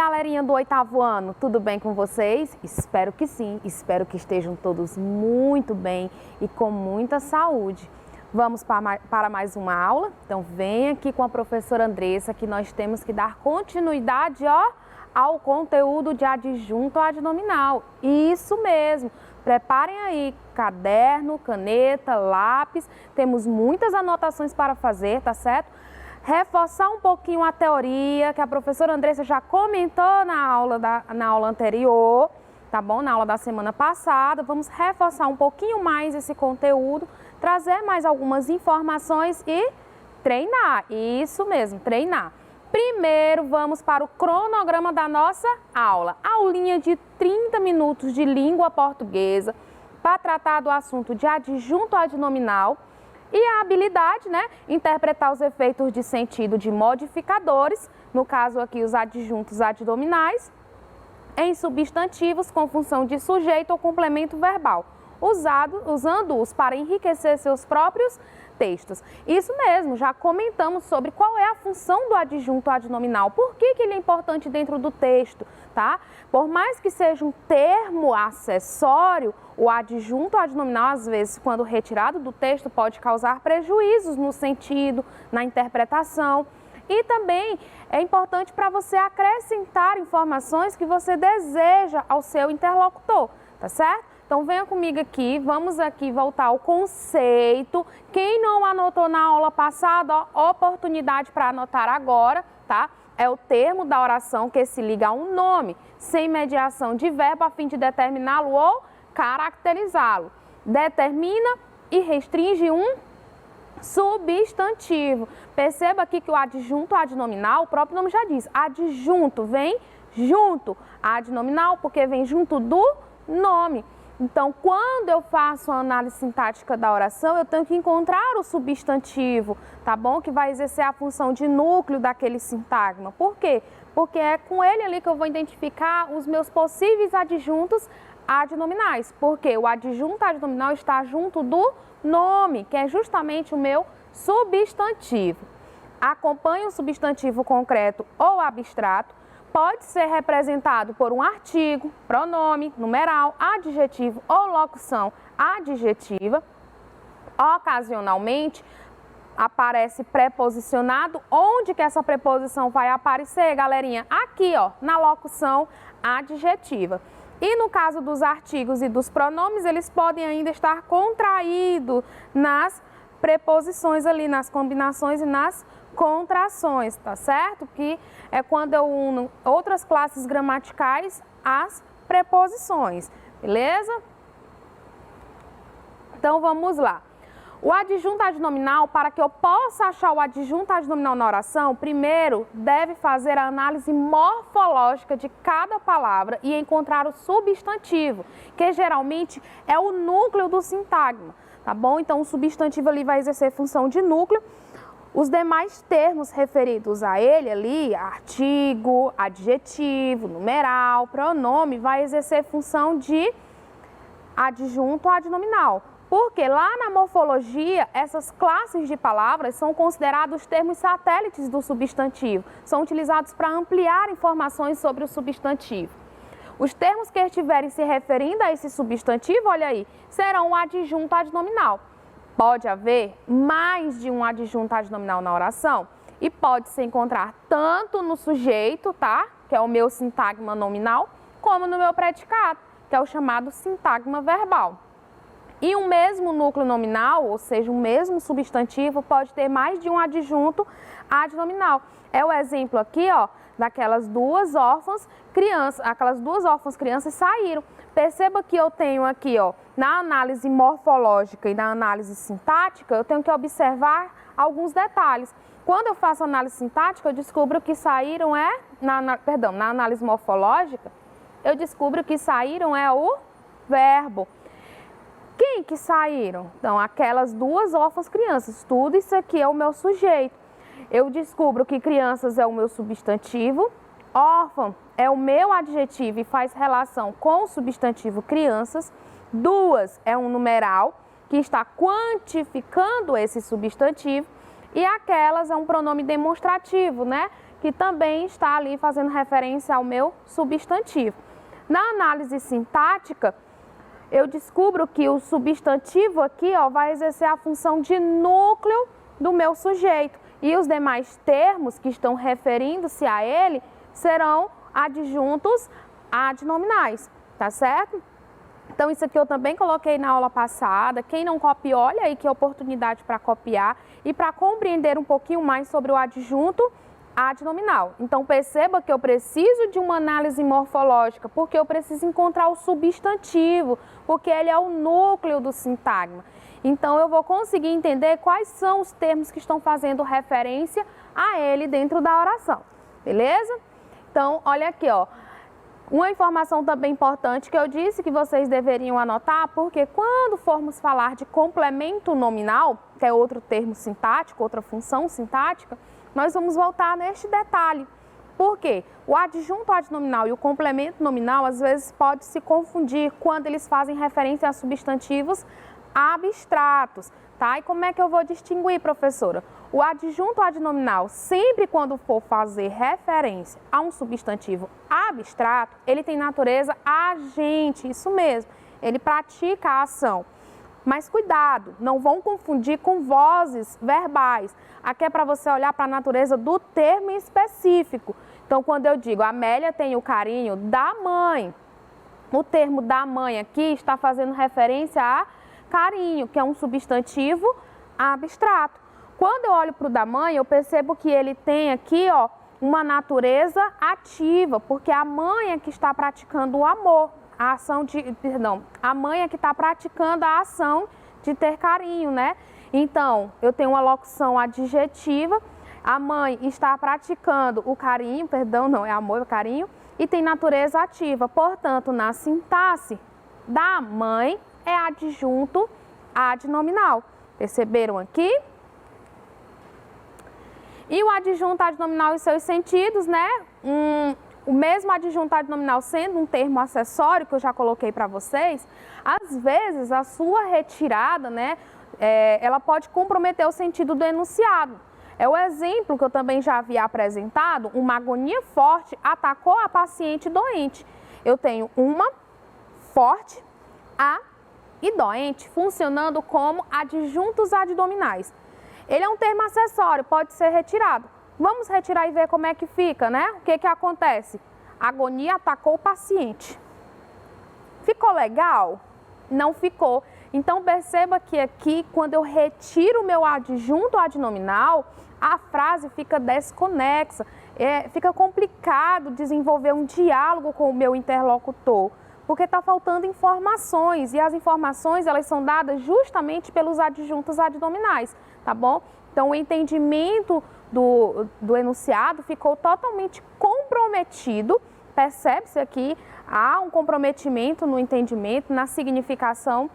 galerinha do 8º ano, tudo bem com vocês? Espero que sim, espero que estejam todos muito bem e com muita saúde. Vamos para mais uma aula? Então vem aqui com a professora Andressa que nós temos que dar continuidade ao conteúdo de adjunto adnominal. Isso mesmo, preparem aí caderno, caneta, lápis, temos muitas anotações para fazer, tá certo? Reforçar um pouquinho a teoria que a professora Andressa já comentou na aula anterior, tá bom? Na aula da semana passada. Vamos reforçar um pouquinho mais esse conteúdo, trazer mais algumas informações e treinar. Isso mesmo, treinar. Primeiro, vamos para o cronograma da nossa aula. Aulinha de 30 minutos de língua portuguesa para tratar do assunto de adjunto adnominal. E a habilidade, né? Interpretar os efeitos de sentido de modificadores, no caso aqui os adjuntos adnominais, em substantivos com função de sujeito ou complemento verbal, usando-os para enriquecer seus próprios textos. Isso mesmo, já comentamos sobre qual é a função do adjunto adnominal, por que ele é importante dentro do texto, tá? Por mais que seja um termo acessório, o adjunto adnominal, às vezes, quando retirado do texto, pode causar prejuízos no sentido, na interpretação. E também é importante para você acrescentar informações que você deseja ao seu interlocutor, tá certo? Então venha comigo aqui, vamos aqui voltar ao conceito. Quem não anotou na aula passada, oportunidade para anotar agora, tá? É o termo da oração que se liga a um nome, sem mediação de verbo a fim de determiná-lo ou caracterizá-lo. Determina e restringe um substantivo. Perceba aqui que o adjunto adnominal, o próprio nome já diz, adjunto vem junto, adnominal porque vem junto do nome. Então, quando eu faço a análise sintática da oração, eu tenho que encontrar o substantivo, tá bom? Que vai exercer a função de núcleo daquele sintagma. Por quê? Porque é com ele ali que eu vou identificar os meus possíveis adjuntos adnominais. Porque o adjunto adnominal está junto do nome, que é justamente o meu substantivo. Acompanha um substantivo concreto ou abstrato. Pode ser representado por um artigo, pronome, numeral, adjetivo ou locução adjetiva. Ocasionalmente, aparece preposicionado. Onde que essa preposição vai aparecer, galerinha? Aqui, ó, na locução adjetiva. E no caso dos artigos e dos pronomes, eles podem ainda estar contraídos nas preposições ali, nas combinações e nas contrações, tá certo? Que é quando eu uno outras classes gramaticais às preposições, beleza? Então vamos lá. O adjunto adnominal, para que eu possa achar o adjunto adnominal na oração, primeiro deve fazer a análise morfológica de cada palavra e encontrar o substantivo, que geralmente é o núcleo do sintagma, tá bom? Então o substantivo ali vai exercer função de núcleo. Os demais termos referidos a ele ali, artigo, adjetivo, numeral, pronome, vai exercer função de adjunto adnominal. Porque lá na morfologia, essas classes de palavras são considerados termos satélites do substantivo. São utilizados para ampliar informações sobre o substantivo. Os termos que estiverem se referindo a esse substantivo, olha aí, serão o adjunto adnominal. Pode haver mais de um adjunto adnominal na oração e pode se encontrar tanto no sujeito, tá? Que é o meu sintagma nominal, como no meu predicado, que é o chamado sintagma verbal. E o mesmo núcleo nominal, ou seja, o mesmo substantivo, pode ter mais de um adjunto adnominal. É o exemplo aqui, ó, daquelas duas órfãs crianças saíram. Perceba que eu tenho aqui, ó, na análise morfológica e na análise sintática, eu tenho que observar alguns detalhes. Quando eu faço análise sintática, eu descubro que saíram na análise morfológica, eu descubro que saíram é o verbo. Quem que saíram? Então, aquelas duas órfãs crianças. Tudo isso aqui é o meu sujeito. Eu descubro que crianças é o meu substantivo, órfão é o meu adjetivo e faz relação com o substantivo crianças. Duas é um numeral que está quantificando esse substantivo. E aquelas é um pronome demonstrativo, né? que também está ali fazendo referência ao meu substantivo. Na análise sintática, eu descubro que o substantivo aqui, ó, vai exercer a função de núcleo do meu sujeito e os demais termos que estão referindo-se a ele serão adjuntos adnominais, tá certo? Então, isso aqui eu também coloquei na aula passada. Quem não copiou, olha aí que oportunidade para copiar e para compreender um pouquinho mais sobre o adjunto adnominal. Então, perceba que eu preciso de uma análise morfológica, porque eu preciso encontrar o substantivo, porque ele é o núcleo do sintagma. Então, eu vou conseguir entender quais são os termos que estão fazendo referência a ele dentro da oração, beleza? Então, olha aqui, ó. Uma informação também importante que eu disse que vocês deveriam anotar, porque quando formos falar de complemento nominal, que é outro termo sintático, outra função sintática, nós vamos voltar neste detalhe. Por quê? O adjunto adnominal e o complemento nominal, às vezes, pode se confundir quando eles fazem referência a substantivos abstratos, tá? E como é que eu vou distinguir, professora? O adjunto adnominal, sempre quando for fazer referência a um substantivo abstrato, ele tem natureza agente, isso mesmo, ele pratica a ação. Mas cuidado, não vão confundir com vozes verbais. Aqui é para você olhar para a natureza do termo específico. Então, quando eu digo Amélia tem o carinho da mãe, o termo da mãe aqui está fazendo referência a carinho, que é um substantivo abstrato. Quando eu olho para o da mãe, eu percebo que ele tem aqui, ó, uma natureza ativa, porque a mãe é que está praticando o amor, a ação de, perdão, a mãe é que está praticando a ação de ter carinho, né? Então, eu tenho uma locução adjetiva, a mãe está praticando o carinho, perdão, não é amor, é carinho, e tem natureza ativa. Portanto, na sintaxe da mãe é adjunto adnominal. Perceberam aqui? E o adjunto adnominal e seus sentidos, né? O mesmo adjunto adnominal sendo um termo acessório, que eu já coloquei para vocês, às vezes a sua retirada, né, ela pode comprometer o sentido do enunciado. É o exemplo que eu também já havia apresentado, uma agonia forte atacou a paciente doente. Eu tenho uma forte, a e doente funcionando como adjuntos adnominais. Ele é um termo acessório, pode ser retirado. Vamos retirar e ver como é que fica, né? O que que acontece? A agonia atacou o paciente. Ficou legal? Não ficou. Então, perceba que aqui, quando eu retiro o meu adjunto adnominal, a frase fica desconexa. Fica complicado desenvolver um diálogo com o meu interlocutor, porque está faltando informações, e as informações, elas são dadas justamente pelos adjuntos adnominais, tá bom? Então, o entendimento do enunciado ficou totalmente comprometido, percebe-se aqui, há um comprometimento no entendimento, na significação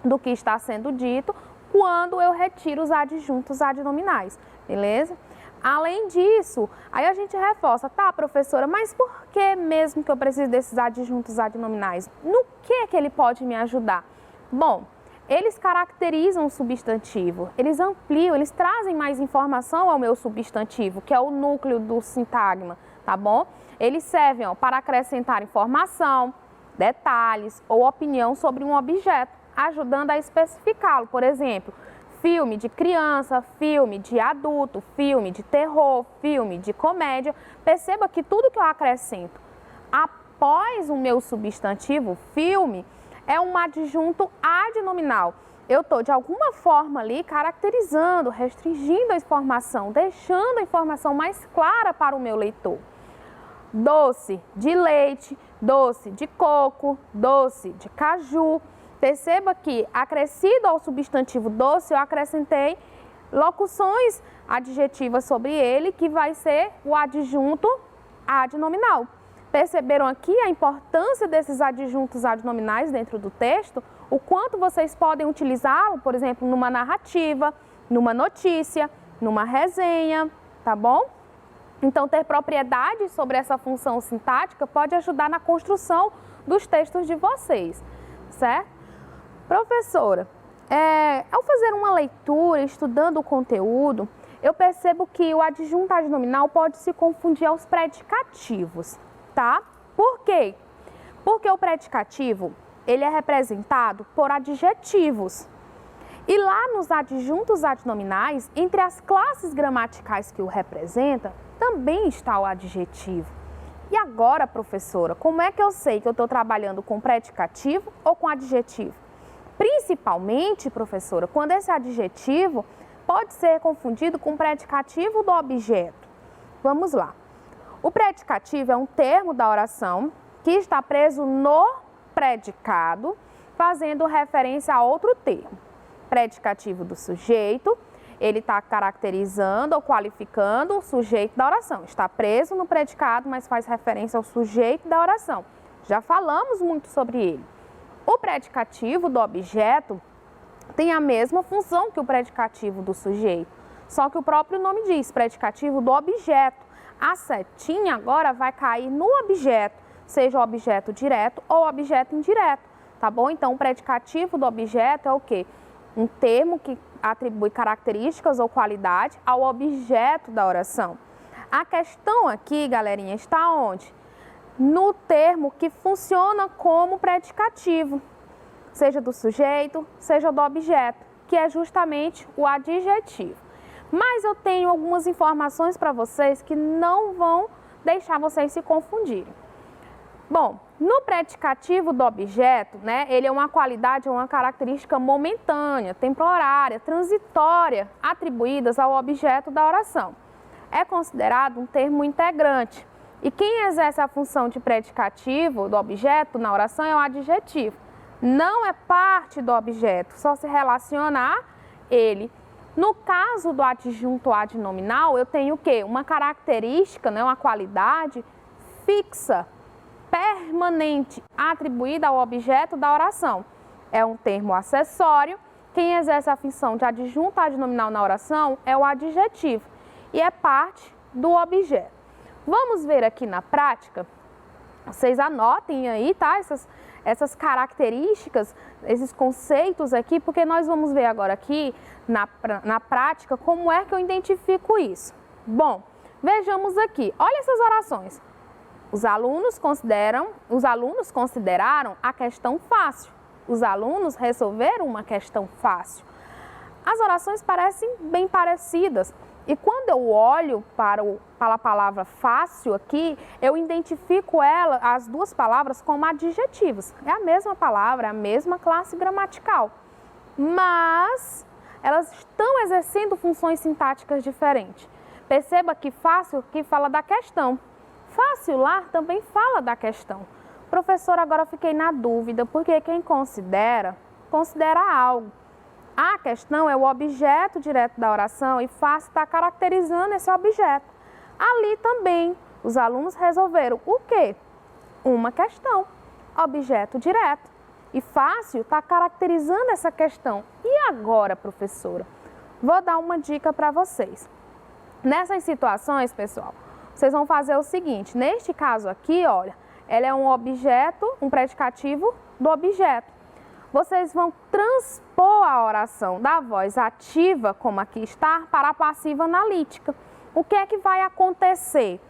do que está sendo dito, quando eu retiro os adjuntos adnominais, beleza? Além disso, aí a gente reforça, tá, professora, mas por que mesmo que eu preciso desses adjuntos adnominais? No que ele pode me ajudar? Bom, eles caracterizam o substantivo, eles ampliam, eles trazem mais informação ao meu substantivo, que é o núcleo do sintagma, tá bom? Eles servem, ó, para acrescentar informação, detalhes ou opinião sobre um objeto, ajudando a especificá-lo. Por exemplo, filme de criança, filme de adulto, filme de terror, filme de comédia. Perceba que tudo que eu acrescento após o meu substantivo, filme, é um adjunto adnominal. Eu estou, de alguma forma ali, caracterizando, restringindo a informação, deixando a informação mais clara para o meu leitor. Doce de leite, doce de coco, doce de caju. Perceba que, acrescido ao substantivo doce, eu acrescentei locuções adjetivas sobre ele, que vai ser o adjunto adnominal. Perceberam aqui a importância desses adjuntos adnominais dentro do texto? O quanto vocês podem utilizá-lo, por exemplo, numa narrativa, numa notícia, numa resenha, tá bom? Então, ter propriedade sobre essa função sintática pode ajudar na construção dos textos de vocês, certo? Professora, ao fazer uma leitura, estudando o conteúdo, eu percebo que o adjunto adnominal pode se confundir aos predicativos, tá? Por quê? Porque o predicativo, ele é representado por adjetivos. E lá nos adjuntos adnominais, entre as classes gramaticais que o representam, também está o adjetivo. E agora, professora, como é que eu sei que eu estou trabalhando com predicativo ou com adjetivo? Principalmente, professora, quando esse adjetivo pode ser confundido com o predicativo do objeto. Vamos lá. O predicativo é um termo da oração que está preso no predicado, fazendo referência a outro termo. Predicativo do sujeito, ele está caracterizando ou qualificando o sujeito da oração. Está preso no predicado, mas faz referência ao sujeito da oração. Já falamos muito sobre ele. O predicativo do objeto tem a mesma função que o predicativo do sujeito, só que o próprio nome diz, predicativo do objeto. A setinha agora vai cair no objeto, seja o objeto direto ou objeto indireto, tá bom? Então, o predicativo do objeto é o quê? Um termo que atribui características ou qualidade ao objeto da oração. A questão aqui, galerinha, está onde? No termo que funciona como predicativo, seja do sujeito, seja do objeto, que é justamente o adjetivo. Mas eu tenho algumas informações para vocês que não vão deixar vocês se confundirem. Bom, no predicativo do objeto, né, ele é uma qualidade, uma característica momentânea, temporária, transitória, atribuídas ao objeto da oração. É considerado um termo integrante. E quem exerce a função de predicativo do objeto na oração é o adjetivo. Não é parte do objeto, só se relaciona a ele. No caso do adjunto adnominal, eu tenho o quê? Uma característica, né, uma qualidade fixa, permanente, atribuída ao objeto da oração. É um termo acessório. Quem exerce a função de adjunto adnominal na oração é o adjetivo e é parte do objeto. Vamos ver aqui na prática. Vocês anotem aí, tá? Essas características, esses conceitos aqui, porque nós vamos ver agora aqui na prática como é que eu identifico isso. Bom, vejamos aqui. Olha essas orações. Os alunos consideraram a questão fácil. Os alunos resolveram uma questão fácil. As orações parecem bem parecidas. E quando eu olho para a palavra fácil aqui, eu identifico as duas palavras como adjetivos. É a mesma palavra, é a mesma classe gramatical. Mas elas estão exercendo funções sintáticas diferentes. Perceba que fácil aqui fala da questão. Fácil lá também fala da questão. Professor, agora eu fiquei na dúvida, porque quem considera algo. A questão é o objeto direto da oração e fácil está caracterizando esse objeto. Ali também, os alunos resolveram o quê? Uma questão, objeto direto. E fácil está caracterizando essa questão. E agora, professora? Vou dar uma dica para vocês. Nessas situações, pessoal, vocês vão fazer o seguinte, neste caso aqui, olha, ela é um objeto, um predicativo do objeto. Vocês vão transpor a oração da voz ativa, como aqui está, para a passiva analítica. O que é que vai acontecer?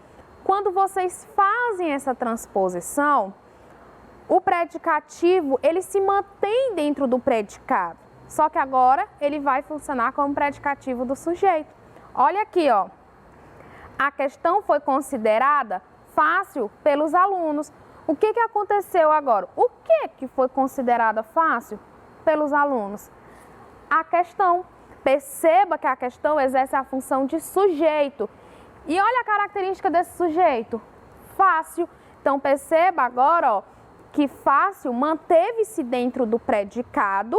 Quando vocês fazem essa transposição, o predicativo, ele se mantém dentro do predicado. Só que agora ele vai funcionar como predicativo do sujeito. Olha aqui, ó. A questão foi considerada fácil pelos alunos. O que aconteceu agora? O que foi considerada fácil pelos alunos? A questão. Perceba que a questão exerce a função de sujeito. E olha a característica desse sujeito. Fácil. Então, perceba agora, ó, que fácil manteve-se dentro do predicado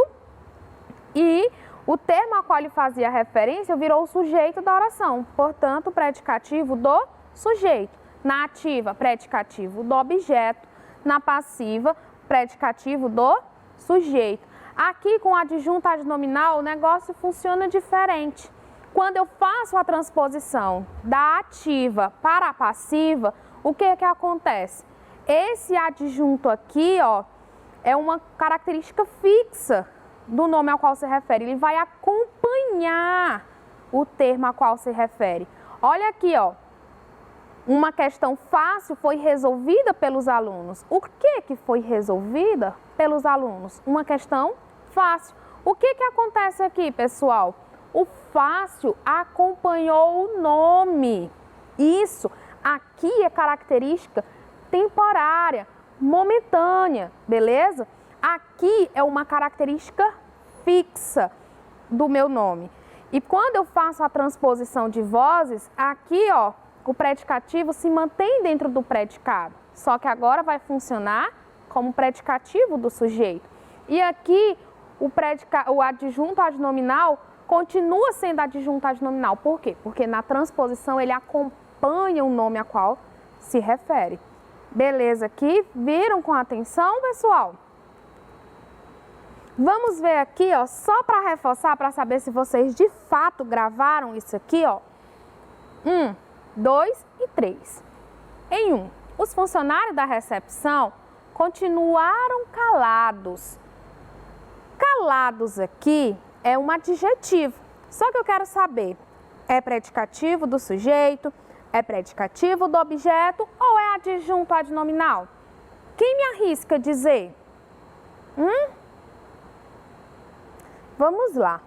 e o termo a qual ele fazia referência virou o sujeito da oração. Portanto, predicativo do sujeito. Na ativa, predicativo do objeto. Na passiva, predicativo do sujeito. Aqui, com o adjunto adnominal, o negócio funciona diferente. Quando eu faço a transposição da ativa para a passiva, o que acontece? Esse adjunto aqui, ó, é uma característica fixa do nome ao qual se refere. Ele vai acompanhar o termo a qual se refere. Olha aqui, ó. Uma questão fácil foi resolvida pelos alunos. O que foi resolvida pelos alunos? Uma questão fácil. O que acontece aqui, pessoal? O fácil acompanhou o nome. Isso aqui é característica temporária, momentânea, beleza? Aqui é uma característica fixa do meu nome. E quando eu faço a transposição de vozes, aqui, ó, o predicativo se mantém dentro do predicado, só que agora vai funcionar como predicativo do sujeito. E aqui o adjunto adnominal continua sendo adjunto adnominal. Por quê? Porque na transposição ele acompanha o nome a qual se refere. Beleza aqui? Viram com atenção, pessoal? Vamos ver aqui, ó, só para reforçar, para saber se vocês de fato gravaram isso aqui, ó. 1, 2 e 3. Em 1, os funcionários da recepção continuaram calados. Calados aqui é um adjetivo, só que eu quero saber, é predicativo do sujeito, é predicativo do objeto ou é adjunto adnominal? Quem me arrisca dizer? Vamos lá.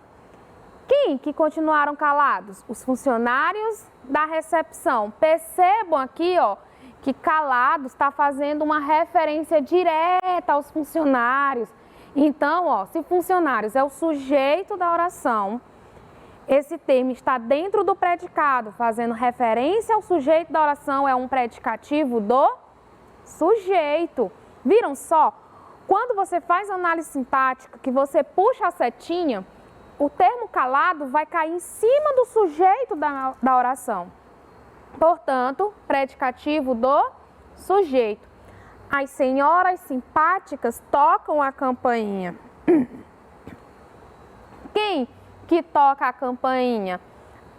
Quem que continuaram calados? Os funcionários da recepção. Percebam aqui, ó, que calados está fazendo uma referência direta aos funcionários. Então, ó, se funcionários é o sujeito da oração, esse termo está dentro do predicado, fazendo referência ao sujeito da oração, é um predicativo do sujeito. Viram só? Quando você faz análise sintática, que você puxa a setinha, o termo calado vai cair em cima do sujeito da oração. Portanto, predicativo do sujeito. As senhoras simpáticas tocam a campainha. Quem que toca a campainha?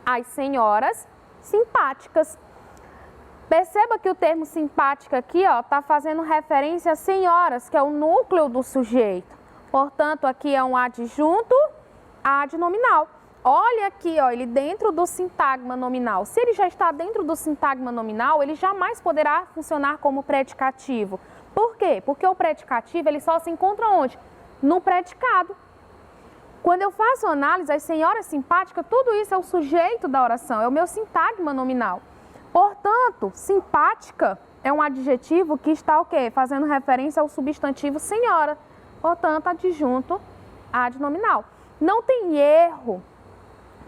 As senhoras simpáticas. Perceba que o termo simpática aqui, ó, está fazendo referência a senhoras, que é o núcleo do sujeito. Portanto, aqui é um adjunto adnominal. Olha aqui, ó, ele dentro do sintagma nominal. Se ele já está dentro do sintagma nominal, ele jamais poderá funcionar como predicativo. Por quê? Porque o predicativo ele só se encontra onde? No predicado. Quando eu faço análise, as senhoras simpáticas, tudo isso é o sujeito da oração, é o meu sintagma nominal. Portanto, simpática é um adjetivo que está o quê? Fazendo referência ao substantivo senhora. Portanto, adjunto adnominal. Não tem erro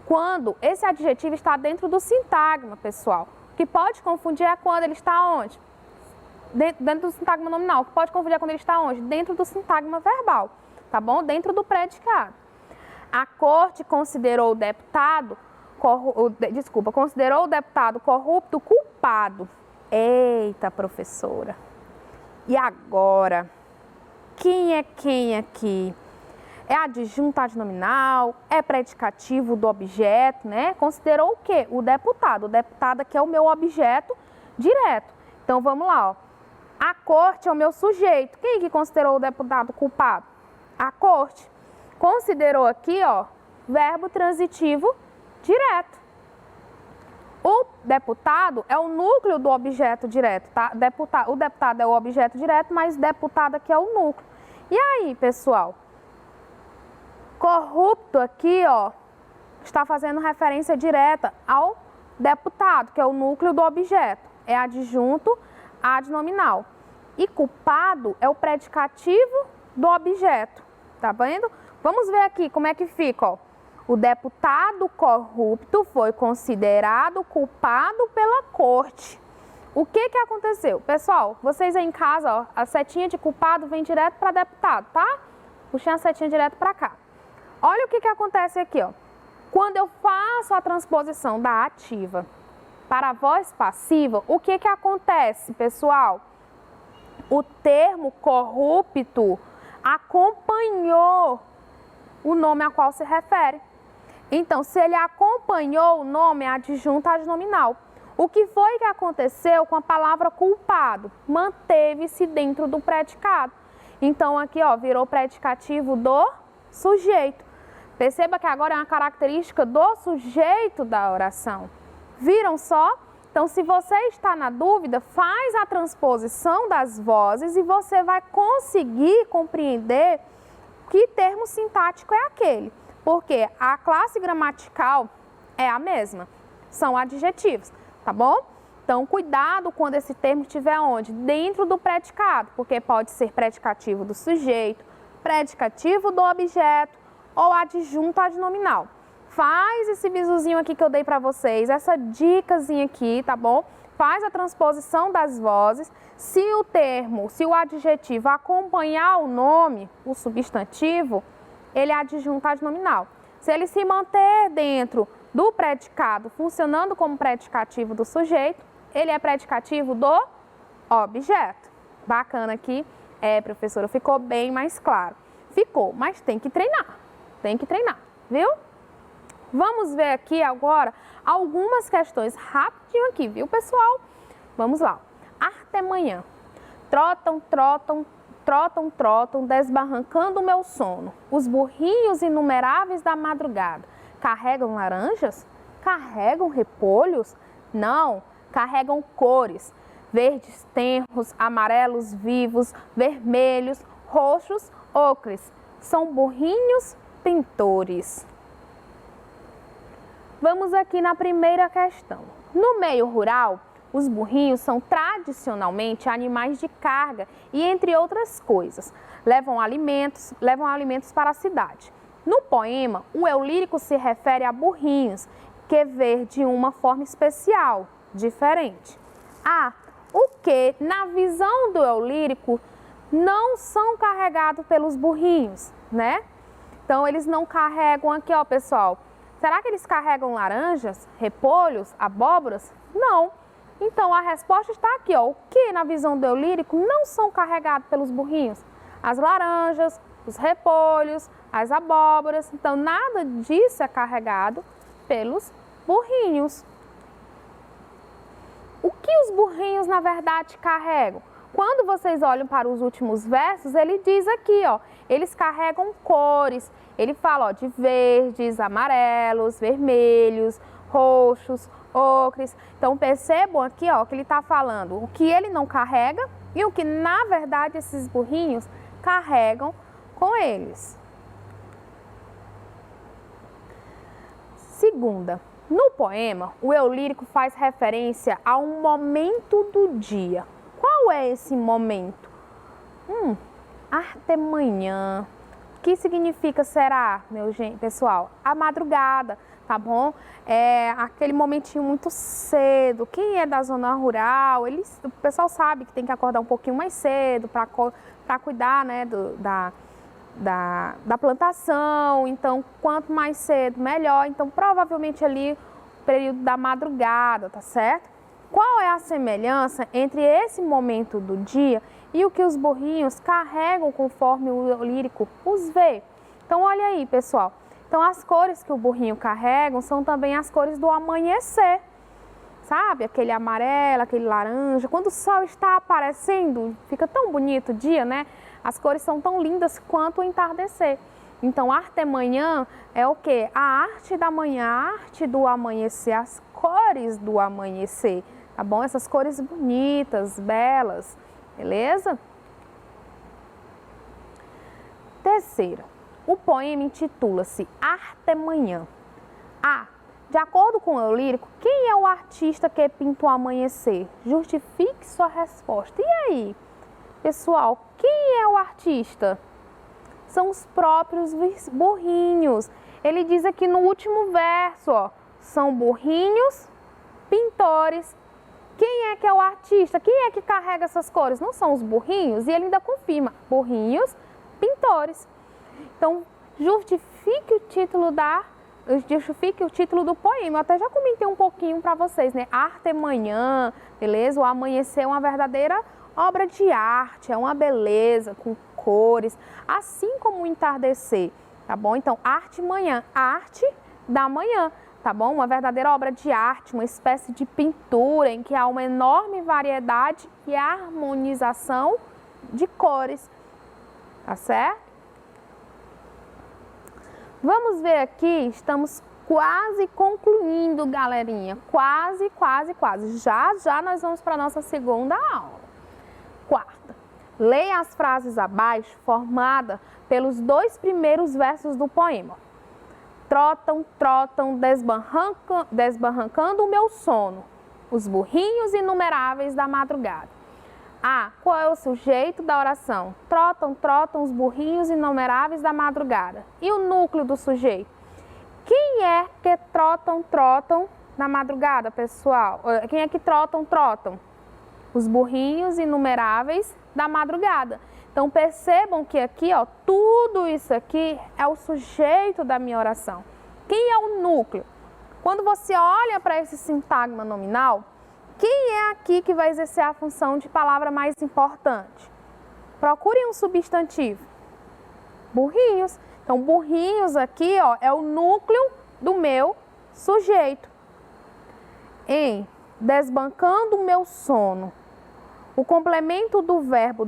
quando esse adjetivo está dentro do sintagma, pessoal. O que pode confundir é quando ele está onde? Dentro do sintagma nominal. O que pode confundir é quando ele está onde? Dentro do sintagma verbal, tá bom? Dentro do predicado. A corte considerou o deputado corrupto culpado. Eita, professora. E agora? Quem é quem aqui? É adjunto adnominal? É predicativo do objeto, né? Considerou o quê? O deputado. O deputado aqui é o meu objeto direto. Então, vamos lá, ó. A corte é o meu sujeito. Quem que considerou o deputado culpado? A corte. Considerou aqui, ó, verbo transitivo direto. O deputado é o núcleo do objeto direto, tá? O deputado é o objeto direto, mas deputado aqui é o núcleo. E aí, pessoal? Corrupto aqui, ó, está fazendo referência direta ao deputado, que é o núcleo do objeto. É adjunto adnominal. E culpado é o predicativo do objeto. Tá vendo? Vamos ver aqui como é que fica, ó. O deputado corrupto foi considerado culpado pela corte. O que que aconteceu? Pessoal, vocês aí em casa, ó, a setinha de culpado vem direto para deputado, tá? Puxei a setinha direto para cá. Olha o que que acontece aqui, ó. Quando eu faço a transposição da ativa para a voz passiva, o que que acontece, pessoal? O termo corrupto acompanhou o nome a qual se refere. Então, se ele acompanhou o nome, é adjunto adnominal. O que foi que aconteceu com a palavra culpado? Manteve-se dentro do predicado. Então, aqui, ó, virou predicativo do sujeito. Perceba que agora é uma característica do sujeito da oração. Viram só? Então, se você está na dúvida, faz a transposição das vozes e você vai conseguir compreender que termo sintático é aquele. Porque a classe gramatical é a mesma, são adjetivos, tá bom? Então, cuidado quando esse termo estiver onde? Dentro do predicado, porque pode ser predicativo do sujeito, predicativo do objeto ou adjunto adnominal. Faz esse vizuzinho aqui que eu dei para vocês, essa dicasinha aqui, tá bom? Faz a transposição das vozes. Se o termo, se o adjetivo acompanhar o nome, o substantivo, ele é adjunto adnominal. Se ele se manter dentro do predicado, funcionando como predicativo do sujeito, ele é predicativo do objeto. Bacana aqui. Professora, ficou bem mais claro. Ficou, mas tem que treinar, viu? Vamos ver aqui agora algumas questões rapidinho aqui, viu, pessoal? Vamos lá. Artemanhã. Trotam, trotam, trotam, trotam, desbarrancando o meu sono. Os burrinhos inumeráveis da madrugada. Carregam laranjas? Carregam repolhos? Não, carregam cores. Verdes tenros, amarelos vivos, vermelhos, roxos, ocres. São burrinhos pintores. Vamos aqui na primeira questão. No meio rural, os burrinhos são tradicionalmente animais de carga e, entre outras coisas, levam alimentos para a cidade. No poema, o eu lírico se refere a burrinhos que vê de uma forma especial, diferente. O que, na visão do eu lírico, não são carregados pelos burrinhos, né? Então, eles não carregam aqui, ó, pessoal. Será que eles carregam laranjas, repolhos, abóboras? Não. Então, a resposta está aqui, ó. O que, na visão do eu lírico, não são carregados pelos burrinhos? As laranjas, os repolhos, as abóboras. Então, nada disso é carregado pelos burrinhos. O que os burrinhos, na verdade, carregam? Quando vocês olham para os últimos versos, ele diz aqui, ó, eles carregam cores. Ele fala, ó, de verdes, amarelos, vermelhos, roxos, ocres. Então, percebam aqui, ó, que ele está falando o que ele não carrega e o que, na verdade, esses burrinhos carregam com eles. Segunda, no poema, o eu lírico faz referência a um momento do dia. Qual é esse momento? Artemanhã. O que significa será, meu pessoal? A madrugada, tá bom? É aquele momentinho muito cedo. Quem é da zona rural, o pessoal sabe que tem que acordar um pouquinho mais cedo para cuidar, né, da plantação. Então, quanto mais cedo, melhor. Então, provavelmente ali o período da madrugada, tá certo? Qual é a semelhança entre esse momento do dia e o que os burrinhos carregam conforme o eu lírico os vê? Então, olha aí, pessoal. Então, as cores que o burrinho carrega são também as cores do amanhecer. Sabe? Aquele amarelo, aquele laranja. Quando o sol está aparecendo, fica tão bonito o dia, né? As cores são tão lindas quanto o entardecer. Então, artemanhã é o quê? A arte da manhã, a arte do amanhecer, as cores do amanhecer. Tá bom? Essas cores bonitas, belas, beleza? Terceira, o poema intitula-se Artemanhã. De acordo com o eu lírico, quem é o artista que pinta o amanhecer? Justifique sua resposta. E aí, pessoal, quem é o artista? São os próprios burrinhos. Ele diz aqui no último verso, ó, são burrinhos pintores. Quem é que é o artista? Quem é que carrega essas cores? Não são os burrinhos? E ele ainda confirma, burrinhos pintores. Então, justifique o título do poema. Eu até já comentei um pouquinho para vocês, né? Artemanhã, beleza? O amanhecer é uma verdadeira obra de arte, é uma beleza com cores, assim como o entardecer, tá bom? Então, artemanhã, arte da manhã, tá bom? Uma verdadeira obra de arte, uma espécie de pintura em que há uma enorme variedade e harmonização de cores, tá certo? Vamos ver aqui, estamos quase concluindo, galerinha. Quase, quase, quase. Já, já nós vamos para a nossa segunda aula. Quarta. Leia as frases abaixo, formada pelos 2 primeiros versos do poema. Trotam, trotam, desbarrancando o meu sono, os burrinhos inumeráveis da madrugada. A. Qual é o sujeito da oração? Trotam, trotam os burrinhos inumeráveis da madrugada. E o núcleo do sujeito? Quem é que trotam, trotam na madrugada, pessoal? Quem é que trotam, trotam? Os burrinhos inumeráveis da madrugada. Então, percebam que aqui, ó, tudo isso aqui é o sujeito da minha oração. Quem é o núcleo? Quando você olha para esse sintagma nominal, quem é aqui que vai exercer a função de palavra mais importante? Procurem um substantivo. Burrinhos. Então, burrinhos aqui, ó, é o núcleo do meu sujeito. Em desbancando o meu sono. O complemento do verbo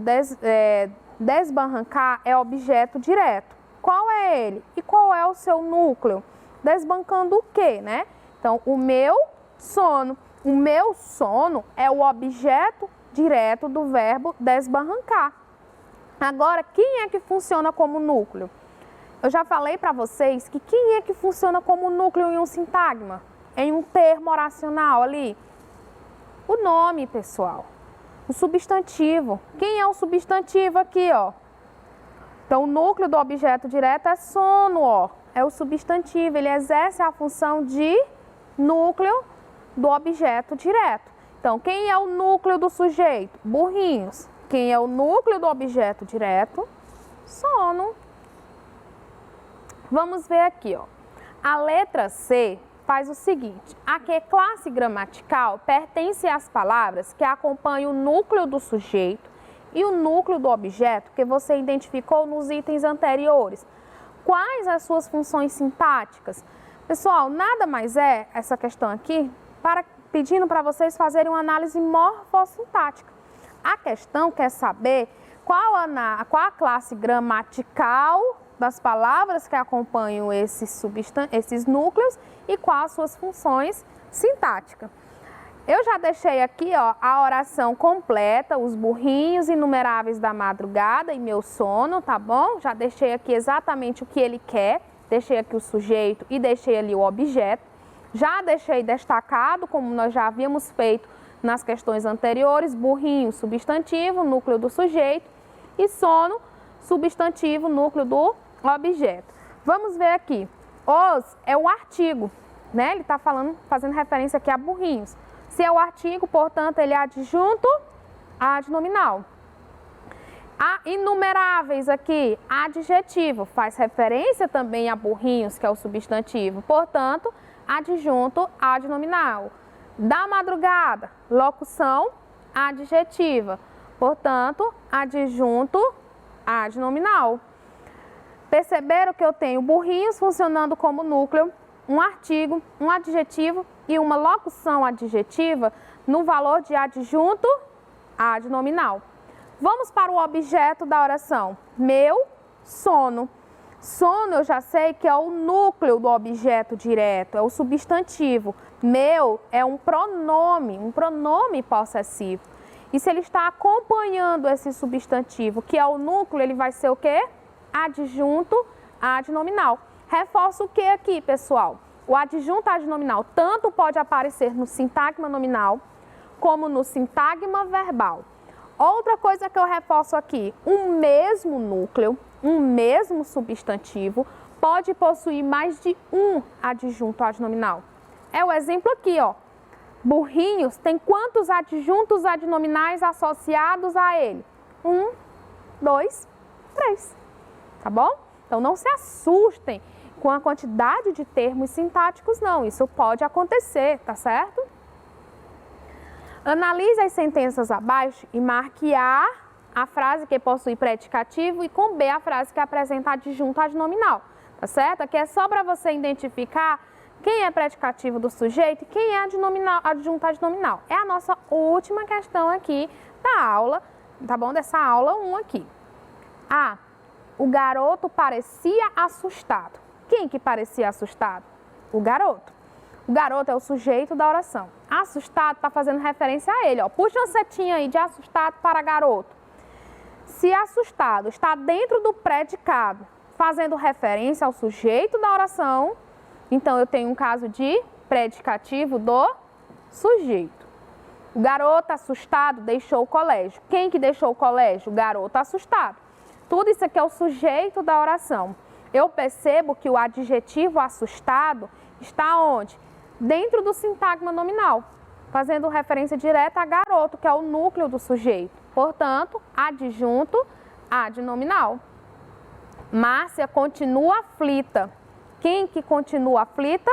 desbarrancar é objeto direto. Qual é ele? E qual é o seu núcleo? Desbancando o quê, né? Então, o meu sono. O meu sono é o objeto direto do verbo desbarrancar. Agora, quem é que funciona como núcleo? Eu já falei para vocês que quem é que funciona como núcleo em um sintagma? Em um termo oracional ali? O nome, pessoal. O substantivo. Quem é o substantivo aqui, ó? Então, o núcleo do objeto direto é sono, ó. É o substantivo. Ele exerce a função de núcleo do objeto direto. Então, quem é o núcleo do sujeito? Burrinhos. Quem é o núcleo do objeto direto? Sono. Vamos ver aqui, ó. A letra C faz o seguinte: a que classe gramatical pertence às palavras que acompanham o núcleo do sujeito e o núcleo do objeto que você identificou nos itens anteriores? Quais as suas funções sintáticas? Pessoal, nada mais é essa questão aqui pedindo para vocês fazerem uma análise morfossintática. A questão quer saber qual a classe gramatical das palavras que acompanham esses núcleos e quais as suas funções sintáticas. Eu já deixei aqui, ó, a oração completa, os burrinhos inumeráveis da madrugada e meu sono, tá bom? Já deixei aqui exatamente o que ele quer, deixei aqui o sujeito e deixei ali o objeto. Já deixei destacado, como nós já havíamos feito nas questões anteriores, burrinho, substantivo, núcleo do sujeito, e sono, substantivo, núcleo do objeto. Vamos ver aqui. Os é o artigo, né? Ele está fazendo referência aqui a burrinhos. Se é o artigo, portanto, ele é adjunto adnominal. A inumeráveis aqui, adjetivo, faz referência também a burrinhos, que é o substantivo, portanto, adjunto adnominal. Da madrugada, locução adjetiva, portanto, adjunto adnominal. Perceberam que eu tenho burrinhos funcionando como núcleo, um artigo, um adjetivo e uma locução adjetiva no valor de adjunto adnominal. Vamos para o objeto da oração. Meu sono. Sono eu já sei que é o núcleo do objeto direto, é o substantivo. Meu é um pronome possessivo. E se ele está acompanhando esse substantivo, que é o núcleo, ele vai ser o quê? Adjunto adnominal. Reforço o que aqui, pessoal? O adjunto adnominal tanto pode aparecer no sintagma nominal como no sintagma verbal. Outra coisa que eu reforço aqui, um mesmo núcleo, um mesmo substantivo pode possuir mais de um adjunto adnominal. É o exemplo aqui, ó. Burrinhos tem quantos adjuntos adnominais associados a ele? 1, 2, 3. Tá bom? Então não se assustem com a quantidade de termos sintáticos, não. Isso pode acontecer, tá certo? Analise as sentenças abaixo e marque a frase que possui predicativo e com B a frase que apresenta adjunto adnominal, tá certo? Aqui é só para você identificar quem é predicativo do sujeito e quem é adjunto adnominal. É a nossa última questão aqui da aula, tá bom? Dessa aula 1 aqui. A. O garoto parecia assustado. Quem que parecia assustado? O garoto. O garoto é o sujeito da oração. Assustado está fazendo referência a ele. Ó. Puxa uma setinha aí de assustado para garoto. Se assustado está dentro do predicado, fazendo referência ao sujeito da oração, então eu tenho um caso de predicativo do sujeito. O garoto assustado deixou o colégio. Quem que deixou o colégio? O garoto assustado. Tudo isso aqui é o sujeito da oração. Eu percebo que o adjetivo assustado está onde? Dentro do sintagma nominal, fazendo referência direta a garoto, que é o núcleo do sujeito. Portanto, adjunto, adnominal. Márcia continua aflita. Quem que continua aflita?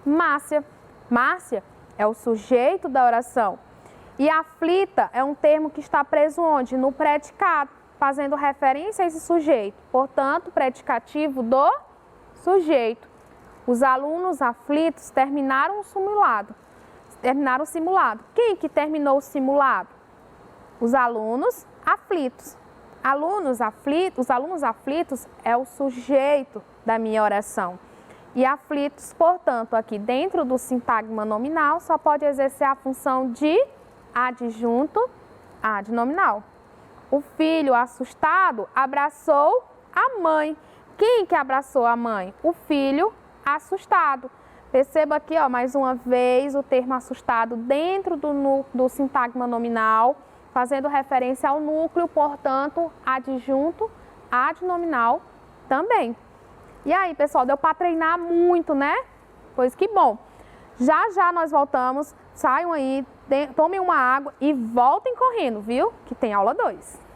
Márcia. Márcia é o sujeito da oração. E aflita é um termo que está preso onde? No predicado, fazendo referência a esse sujeito. Portanto, predicativo do sujeito. Os alunos aflitos terminaram o simulado. Quem que terminou o simulado? Os alunos aflitos. Os alunos aflitos é o sujeito da minha oração. E aflitos, portanto, aqui dentro do sintagma nominal, só pode exercer a função de adjunto adnominal. O filho assustado abraçou a mãe. Quem que abraçou a mãe? O filho assustado. Perceba aqui, ó, mais uma vez, o termo assustado dentro do sintagma nominal, fazendo referência ao núcleo, portanto, adjunto adnominal também. E aí, pessoal, deu para treinar muito, né? Pois que bom. Já já nós voltamos. Saiam aí, tomem uma água e voltem correndo, viu? Que tem aula 2.